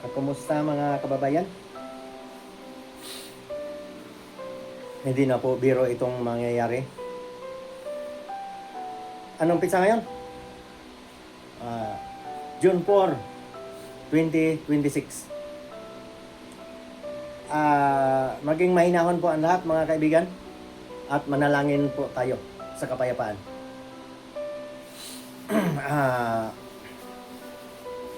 Kumusta mga kababayan? Hindi na po biro itong mangyayari. Anong pizza ngayon? Ah, June 4, 2026. Maging mahinahon po ang lahat mga kaibigan at manalangin po tayo sa kapayapaan.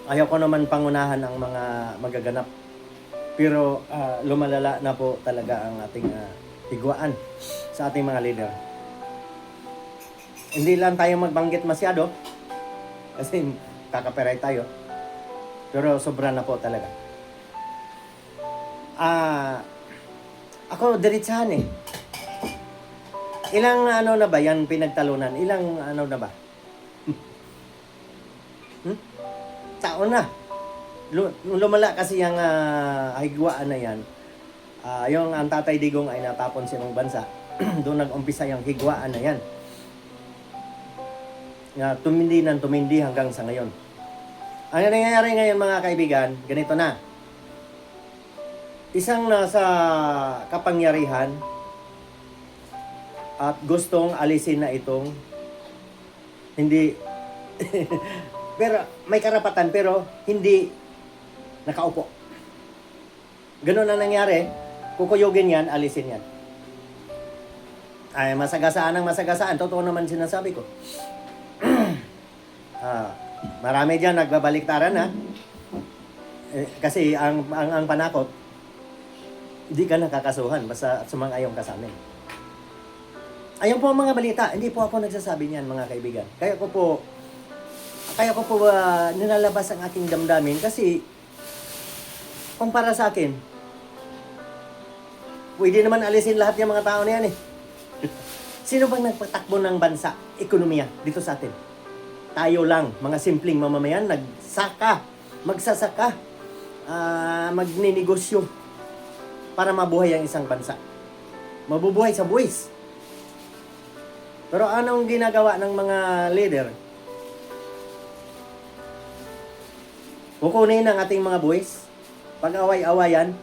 Ayaw ko naman pangunahan ang mga magaganap. Pero lumalala na po talaga ang ating higwaan sa ating mga leader. Hindi lang tayo magbanggit masyado kasi kakaperay tayo. Pero sobra na po talaga. Ako diretsahan eh. Ilang ano na ba yan pinagtalunan? Ilang ano na ba? Taon na. Lumala kasi yung higwaan na yan. Yung ang Tatay Digong ay natapon sa ibang bansa. Doon nag-umpisa yung higwaan na yan. Tumindi hanggang sa ngayon. Ang nangyayari ngayon mga kaibigan, ganito na. Isang nasa kapangyarihan at gustong alisin na itong hindi pero may karapatan pero hindi nakaupo. Ganun ang nangyari. Kukuyugin yan, alisin yan. Ay, masagasaan ang masagasaan. Totoo naman sinasabi ko. Marami dyan nagbabaliktaran ha. Kasi ang panakot, hindi ka nakakasuhan basta sumang-ayon ka sa amin. Ayun po ang mga balita. Hindi po ako nagsasabi niyan mga kaibigan. Kaya ko po nilalabas ang aking damdamin kasi kung para sa akin, pwede naman alisin lahat ng mga tao na yan eh. Sino bang nagpatakbo ng bansa, ekonomiya dito sa atin? Tayo lang, mga simpleng mamamayan, magsasaka, magninegosyo para mabuhay ang isang bansa. Mabubuhay sa buwis. Pero anong ginagawa ng mga leader? Kukunin ang ating mga buwis, pag-away-awayan,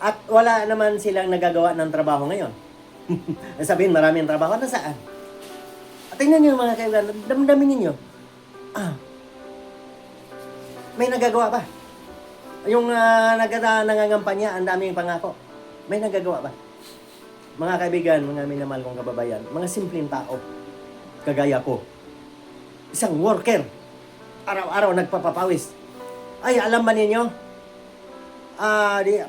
at wala naman silang nagagawa ng trabaho ngayon. Sabihin, maraming trabaho, nasaan? At tingnan nyo mga kaibigan, damdamin ninyo. May nagagawa ba? Yung nangangampanya, ang daming pangako. May nagagawa ba? Mga kaibigan, mga minamahal kong kababayan, mga simpleng tao, kagaya ko, isang worker, araw-araw nagpapapawis. Ay, alam ba ninyo?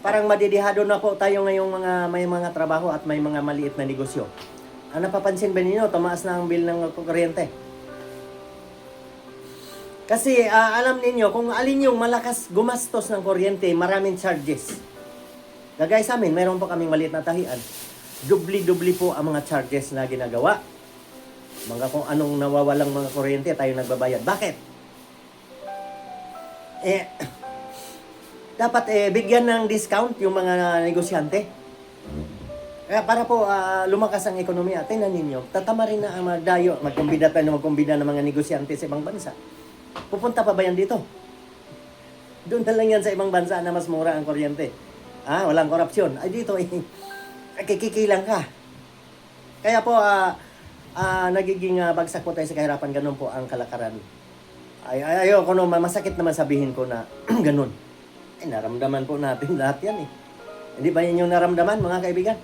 Parang madidihado na po tayo ngayong may mga trabaho at may mga maliit na negosyo. Napapansin ba ninyo? Tumaas na ang bill ng kuryente. Kasi alam ninyo, kung alin yung malakas gumastos ng kuryente, maraming charges. Gagaya sa amin, mayroon po kaming maliit na tahian. Dubli-dubli po ang mga charges na ginagawa. Mga kung anong nawawalang mga kuryente, tayo nagbabayad. Bakit? Dapat bigyan ng discount yung mga negosyante. Kaya para po lumakas ang ekonomiya, tingnan ninyo, tatama rin na ang magkumbida ng mga negosyante sa ibang bansa. Pupunta pa ba yan dito? Doon na lang yan sa ibang bansa na mas mura ang kuryente. Walang korupsyon. Ay dito, kikikilang ka. Kaya po, nagiging bagsak po tayo sa kahirapan, ganun po ang kalakaran. Ayoko no, masakit naman sabihin ko na ganun. Naramdaman po natin lahat yan eh. Hindi ba yun yung naramdaman mga kaibigan?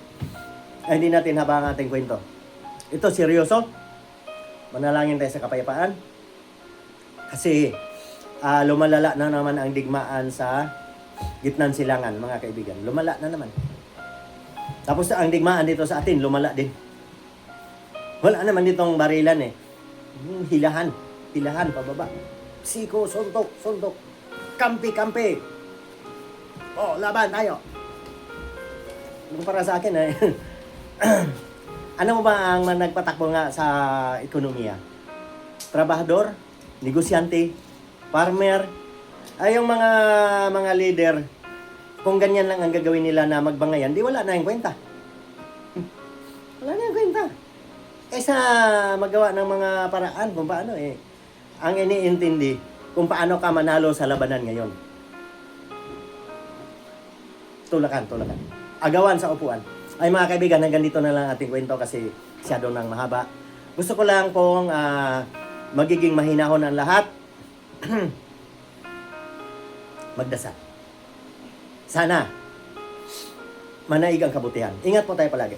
Hindi natin habang ang ating kwento. Ito seryoso. Manalangin tayo sa kapayapaan. Kasi lumalala na naman ang digmaan sa gitnang silangan mga kaibigan. Lumala na naman. Tapos ang digmaan dito sa atin, lumala din. Wala naman ditong barilan eh. Hilahan pababa. Siko, suntok. Kampi. Laban tayo. Kung para sa akin ano mo ba ang nagpatakbo nga sa ekonomiya? Trabahador, negosyante, farmer, yung mga leader, kung ganyan lang ang gagawin nila na magbangayan, di wala na yung kwenta. Wala na yung kwenta. Kaysa magawa ng mga paraan kung paano ang iniintindi kung paano ka manalo sa labanan ngayon. Tulakan. Agawan sa upuan. Ay mga kaibigan, hanggang dito na lang ating kwento kasi masyado nang mahaba. Gusto ko lang pong magiging mahinahon ang lahat. Magdasal. Sana manaig ang kabutihan. Ingat po tayo palagi.